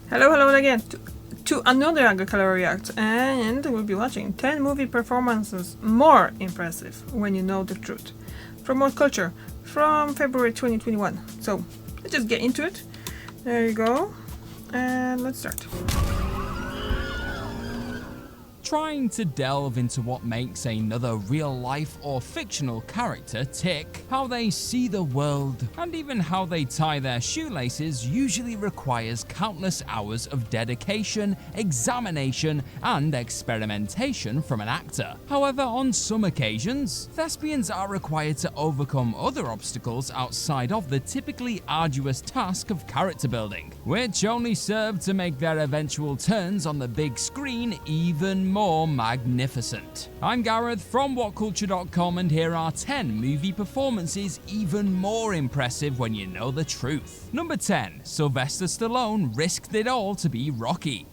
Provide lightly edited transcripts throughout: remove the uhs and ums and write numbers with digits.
Hello again to another Agricolor React, and we'll be watching 10 movie performances more impressive when you know the truth. From What Culture, from February 2021. So, let's just get into it. There you go, and let's start. Trying to delve into what makes another real-life or fictional character tick, how they see the world, and even how they tie their shoelaces usually requires countless hours of dedication, examination, and experimentation from an actor. However, on some occasions, thespians are required to overcome other obstacles outside of the typically arduous task of character building, which only serve to make their eventual turns on the big screen even more magnificent. I'm Gareth from WhatCulture.com, and here are 10 movie performances even more impressive when you know the truth. Number 10. Sylvester Stallone risked it all to be Rocky.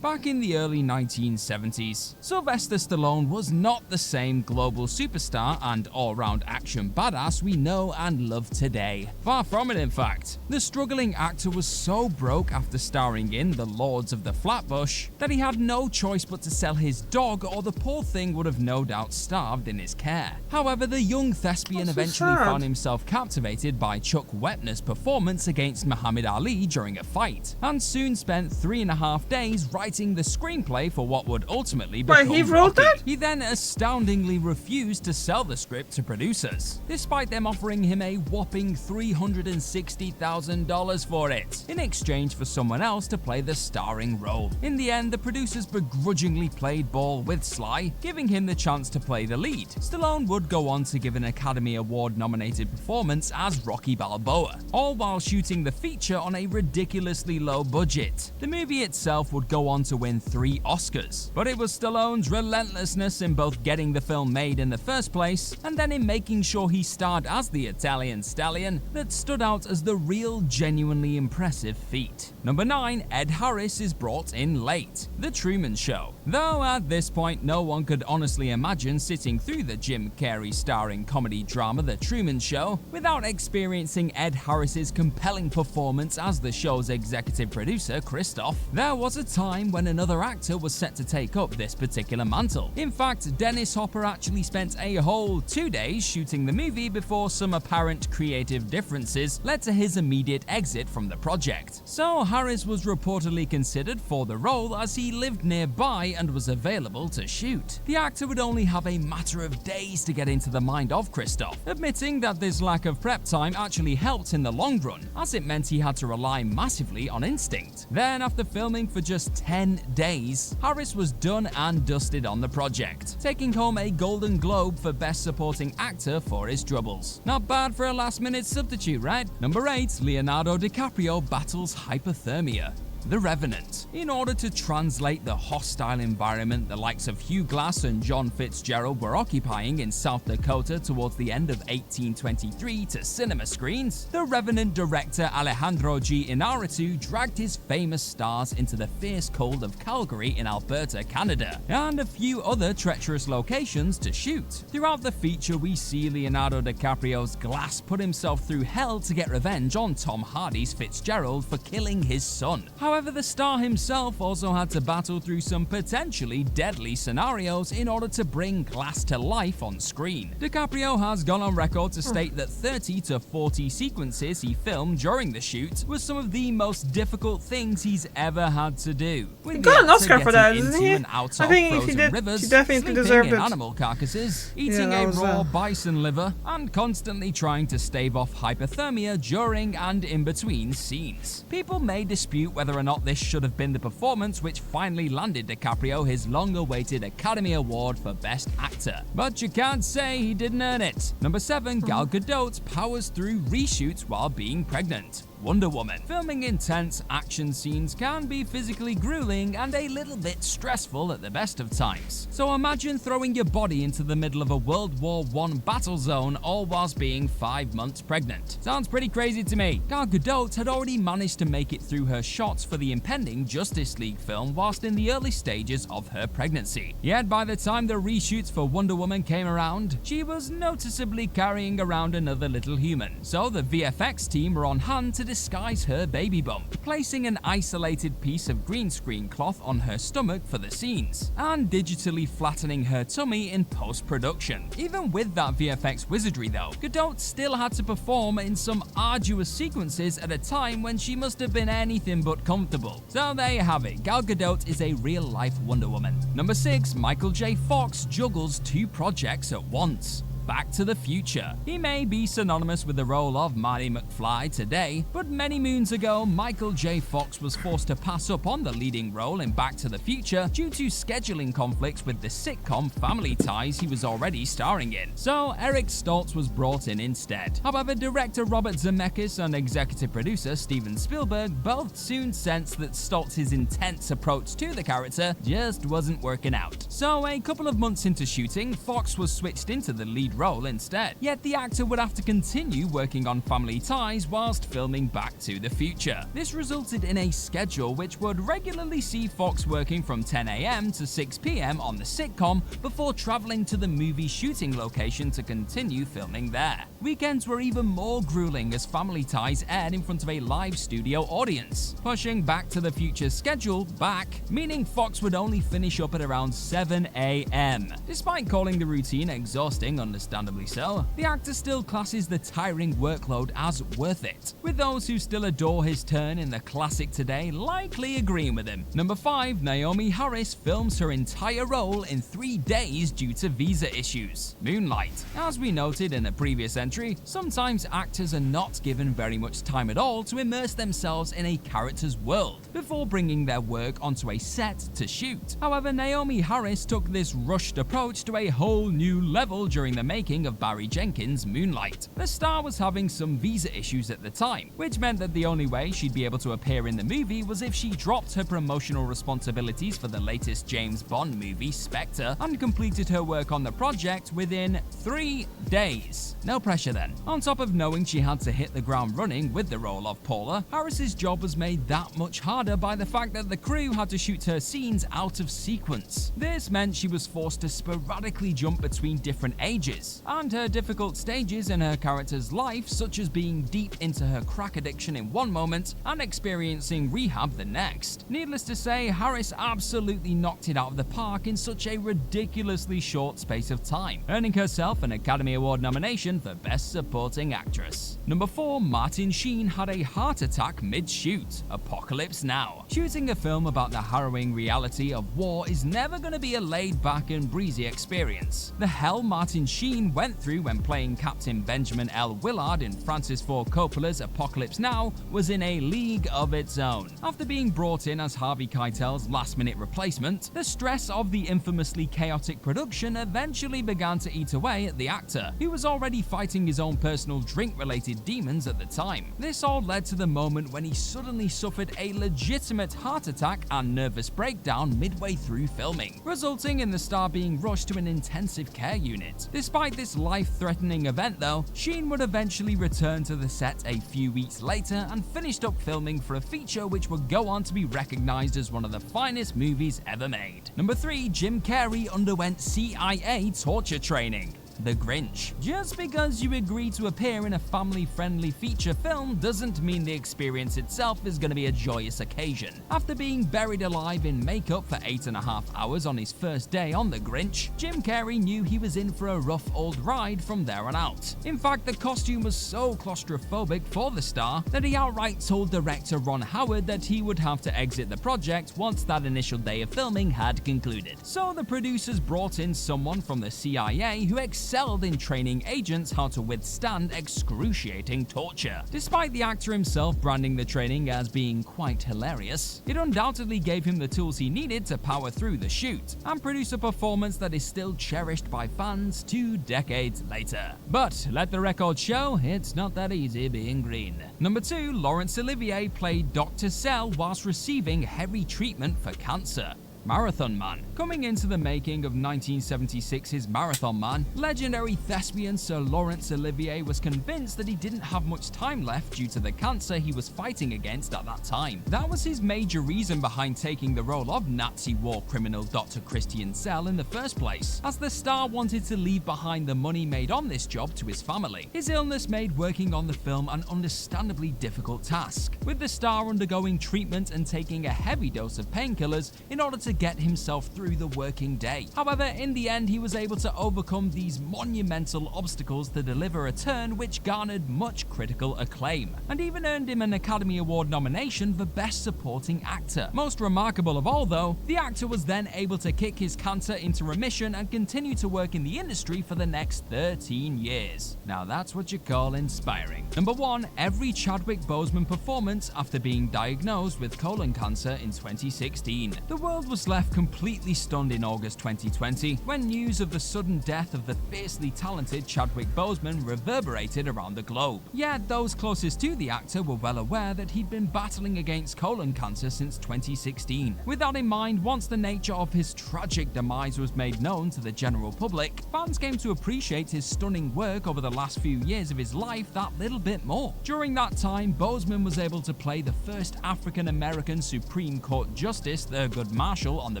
Back in the early 1970s, Sylvester Stallone was not the same global superstar and all-round action badass we know and love today. Far from it, in fact. The struggling actor was so broke after starring in The Lords of the Flatbush that he had no choice but to sell his dog, or the poor thing would have no doubt starved in his care. However, the young thespian eventually found himself captivated by Chuck Wepner's performance against Muhammad Ali during a fight, and soon spent 3.5 days writing the screenplay for what would ultimately become Rocky. He then astoundingly refused to sell the script to producers, despite them offering him a whopping $360,000 for it, in exchange for someone else to play the starring role. In the end, the producers begrudgingly played ball with Sly, giving him the chance to play the lead. Stallone would go on to give an Academy Award-nominated performance as Rocky Balboa, all while shooting the feature on a ridiculously low budget. The movie itself would go on to win 3 Oscars, but it was Stallone's relentlessness in both getting the film made in the first place and then in making sure he starred as the Italian stallion that stood out as the real, genuinely impressive feat. Number 9. Ed Harris is brought in late. The Truman Show. Though at this point no one could honestly imagine sitting through the Jim Carrey starring comedy drama The Truman Show without experiencing Ed Harris's compelling performance as the show's executive producer, Christoph, there was a time when another actor was set to take up this particular mantle. In fact, Dennis Hopper actually spent a whole 2 days shooting the movie before some apparent creative differences led to his immediate exit from the project. So Harris was reportedly considered for the role as he lived nearby and was available to shoot. The actor would only have a matter of days to get into the mind of Christoph, admitting that this lack of prep time actually helped in the long run, as it meant he had to rely massively on instinct. Then, after filming for just 10 days, Harris was done and dusted on the project, taking home a Golden Globe for Best Supporting Actor for his troubles. Not bad for a last-minute substitute, right? Number 8. Leonardo DiCaprio battles hypothermia. The Revenant. In order to translate the hostile environment the likes of Hugh Glass and John Fitzgerald were occupying in South Dakota towards the end of 1823 to cinema screens, the Revenant director Alejandro G. Inarritu dragged his famous stars into the fierce cold of Calgary in Alberta, Canada, and a few other treacherous locations to shoot. Throughout the feature, we see Leonardo DiCaprio's Glass put himself through hell to get revenge on Tom Hardy's Fitzgerald for killing his son. However, the star himself also had to battle through some potentially deadly scenarios in order to bring Glass to life on screen. DiCaprio has gone on record to state that 30 to 40 sequences he filmed during the shoot was some of the most difficult things he's ever had to do. He got an Oscar for that, didn't he? I think if he did, rivers, he definitely deserved it. Animal carcasses, eating a raw bison liver, and constantly trying to stave off hypothermia during and in between scenes. People may dispute whether or not this should have been the performance which finally landed DiCaprio his long-awaited Academy Award for Best Actor, but you can't say he didn't earn it. Number 7. Gal Gadot powers through reshoots while being pregnant. Wonder Woman. Filming intense action scenes can be physically grueling and a little bit stressful at the best of times. So imagine throwing your body into the middle of a World War I battle zone all whilst being 5 months pregnant. Sounds pretty crazy to me. Gal Gadot had already managed to make it through her shots for the impending Justice League film whilst in the early stages of her pregnancy. Yet by the time the reshoots for Wonder Woman came around, she was noticeably carrying around another little human. So the VFX team were on hand to disguise her baby bump, placing an isolated piece of green screen cloth on her stomach for the scenes, and digitally flattening her tummy in post-production. Even with that VFX wizardry though, Gadot still had to perform in some arduous sequences at a time when she must have been anything but comfortable. So there you have it, Gal Gadot is a real-life Wonder Woman. Number 6, Michael J. Fox juggles 2 projects at once. Back to the Future. He may be synonymous with the role of Marty McFly today, but many moons ago, Michael J. Fox was forced to pass up on the leading role in Back to the Future due to scheduling conflicts with the sitcom Family Ties he was already starring in. So Eric Stoltz was brought in instead. However, director Robert Zemeckis and executive producer Steven Spielberg both soon sensed that Stoltz's intense approach to the character just wasn't working out. So a couple of months into shooting, Fox was switched into the lead role instead. Yet the actor would have to continue working on Family Ties whilst filming Back to the Future. This resulted in a schedule which would regularly see Fox working from 10 AM to 6 PM on the sitcom before traveling to the movie shooting location to continue filming there. Weekends were even more grueling as Family Ties aired in front of a live studio audience, pushing Back to the Future's schedule back, meaning Fox would only finish up at around 7 AM. Despite calling the routine exhausting, understandably so, the actor still classes the tiring workload as worth it, with those who still adore his turn in the classic today likely agreeing with him. Number 5, Naomi Harris films her entire role in 3 days due to visa issues. Moonlight. As we noted in a previous entry, sometimes actors are not given very much time at all to immerse themselves in a character's world before bringing their work onto a set to shoot. However, Naomi Harris took this rushed approach to a whole new level during the making of Barry Jenkins' Moonlight. The star was having some visa issues at the time, which meant that the only way she'd be able to appear in the movie was if she dropped her promotional responsibilities for the latest James Bond movie, Spectre, and completed her work on the project within 3 days. No pressure then. On top of knowing she had to hit the ground running with the role of Paula, Harris's job was made that much harder by the fact that the crew had to shoot her scenes out of sequence. This meant she was forced to sporadically jump between different ages, and her difficult stages in her character's life, such as being deep into her crack addiction in one moment and experiencing rehab the next. Needless to say, Harris absolutely knocked it out of the park in such a ridiculously short space of time, earning herself an Academy Award nomination for Best Supporting Actress. Number 4, Martin Sheen had a heart attack mid-shoot. Apocalypse Now. Shooting a film about the harrowing reality of war is never going to be a laid-back and breezy experience. The hell Martin Sheen went through when playing Captain Benjamin L. Willard in Francis Ford Coppola's Apocalypse Now was in a league of its own. After being brought in as Harvey Keitel's last-minute replacement, the stress of the infamously chaotic production eventually began to eat away at the actor, who was already fighting his own personal drink-related demons at the time. This all led to the moment when he suddenly suffered a legitimate heart attack and nervous breakdown midway through filming, resulting in the star being rushed to an intensive care unit. Despite this life-threatening event though, Sheen would eventually return to the set a few weeks later and finished up filming for a feature which would go on to be recognized as one of the finest movies ever made. Number 3, Jim Carrey underwent CIA torture training. The Grinch. Just because you agree to appear in a family-friendly feature film doesn't mean the experience itself is going to be a joyous occasion. After being buried alive in makeup for 8.5 hours on his first day on The Grinch, Jim Carrey knew he was in for a rough old ride from there on out. In fact, the costume was so claustrophobic for the star that he outright told director Ron Howard that he would have to exit the project once that initial day of filming had concluded. So the producers brought in someone from the CIA who excelled in training agents how to withstand excruciating torture. Despite the actor himself branding the training as being quite hilarious, it undoubtedly gave him the tools he needed to power through the shoot and produce a performance that is still cherished by fans 2 decades later. But let the record show, it's not that easy being green. Number 2, Laurence Olivier played Dr. Cell whilst receiving heavy treatment for cancer. Marathon Man. Coming into the making of 1976's Marathon Man, legendary thespian Sir Laurence Olivier was convinced that he didn't have much time left due to the cancer he was fighting against at that time. That was his major reason behind taking the role of Nazi war criminal Dr. Christian Zell in the first place, as the star wanted to leave behind the money made on this job to his family. His illness made working on the film an understandably difficult task, with the star undergoing treatment and taking a heavy dose of painkillers in order to get himself through the working day. However, in the end, he was able to overcome these monumental obstacles to deliver a turn which garnered much critical acclaim, and even earned him an Academy Award nomination for Best Supporting Actor. Most remarkable of all though, the actor was then able to kick his cancer into remission and continue to work in the industry for the next 13 years. Now that's what you call inspiring. Number 1. Every Chadwick Boseman performance after being diagnosed with colon cancer in 2016. The world was left completely stunned in August 2020 when news of the sudden death of the fiercely talented Chadwick Boseman reverberated around the globe. Yet those closest to the actor were well aware that he'd been battling against colon cancer since 2016. With that in mind, once the nature of his tragic demise was made known to the general public, fans came to appreciate his stunning work over the last few years of his life that little bit more. During that time, Boseman was able to play the first African-American Supreme Court Justice, Thurgood Marshall, on the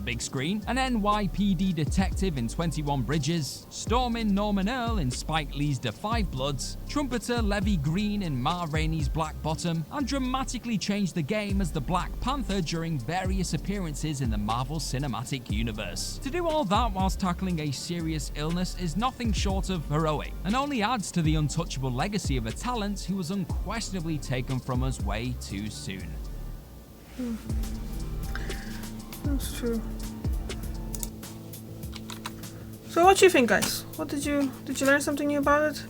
big screen, an NYPD detective in 21 Bridges, Stormin' Norman Earl in Spike Lee's Da 5 Bloods, trumpeter Levy Green in Ma Rainey's Black Bottom, and dramatically changed the game as the Black Panther during various appearances in the Marvel Cinematic Universe. To do all that whilst tackling a serious illness is nothing short of heroic, and only adds to the untouchable legacy of a talent who was unquestionably taken from us way too soon. That's true. So what do you think, guys? Did you learn something new about it?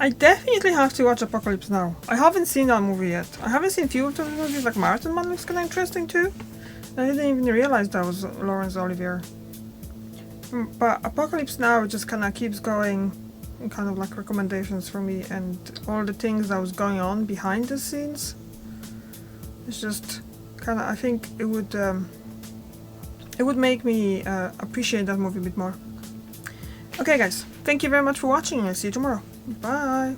I definitely have to watch Apocalypse Now. I haven't seen that movie yet. I haven't seen few of those movies, like Marathon Man looks kind of interesting too. I didn't even realize that was Laurence Olivier. But Apocalypse Now just kind of keeps going, and kind of like recommendations for me, and all the things that was going on behind the scenes. It's just kind of, I think it would make me appreciate that movie a bit more. Okay guys, thank you very much for watching, and I'll see you tomorrow. Bye!